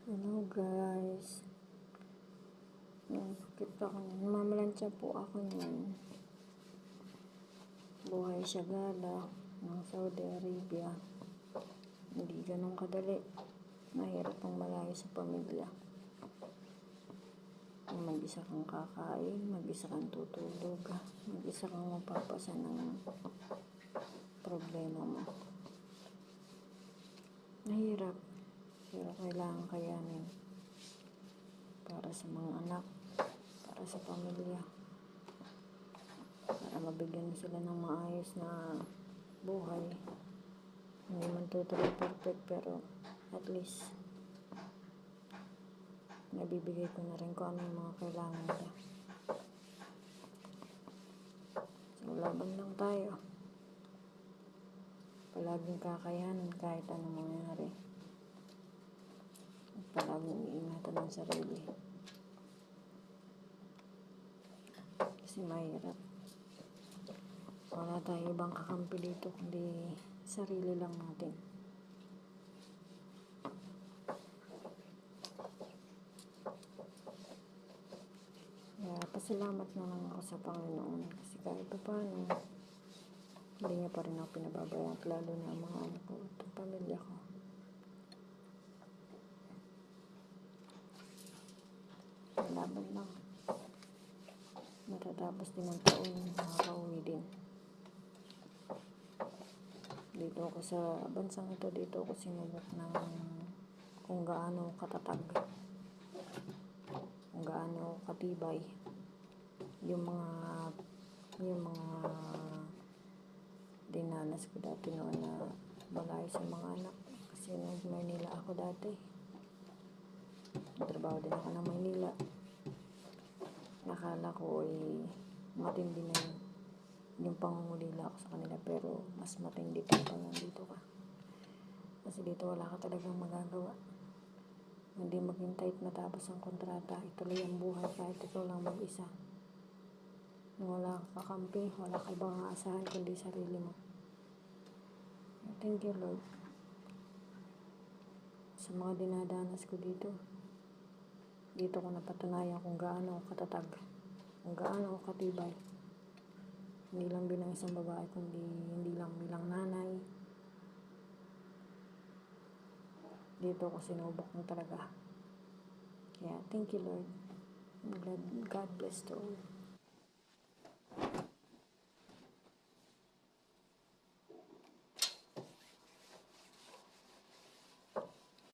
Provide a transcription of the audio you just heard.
Hello guys. Kita ko mamalansya po ako niyan. Buhay siya gala ng Saudi Arabia. Hindi ganun kadali. Mahirap ang malayo sa pamilya. Mag-isa kang kakain, mag-isa kang tutulog, mag-isa kang mapapasa ng problema mo. Mahirap. Pero kailangan kayanin para sa mga anak, para sa pamilya, para mabigyan sila ng maayos na buhay. Hindi man totally perfect, pero at least nabibigay ko na rin kung ano yung mga kailangan nila. So, laban lang tayo. Palaging kakayanin kahit anong mangyari. Palaging iingatan ang sarili. Kasi mahirap. Wala tayo ibang kakampi dito kundi sarili lang natin. Kaya pasalamat na lang ako sa Panginoon kasi kahit pa paano hindi niya pa rin ako pinababayaan, lalo na ang mga anak ko at pamilya ko. Laban lang. Matatapos din ang taon, makakauwi din. Dito ako sa bansang ito, dito ako sinubok ng kung gaano katatag, kung gaano katibay yung mga dinanas ko dati noon na malayo sa mga anak. Kasi nag-Maynila ako dati. Trabaho din ako ng Maynila. Nakala ko matindi na yung pangungulila ako sa kanila, pero mas matindi pa pag nandito ka. Kasi dito wala ka talagang magagawa. Hindi maghintay at matapos ang kontrata. Ituloy ang buhay kahit ikaw lang mag-isa. Wala ka kakampi, wala ka ibang aasahan kundi sarili mo. Thank you, Lord, sa mga dinadanas ko dito. Dito ko napatunayan kung gaano ako katatag, kung gaano ako katibay. Hindi lang bilang isang babae, kundi hindi lang bilang nanay. Dito ako sinubok na talaga. Kaya thank you, Lord. God bless to all.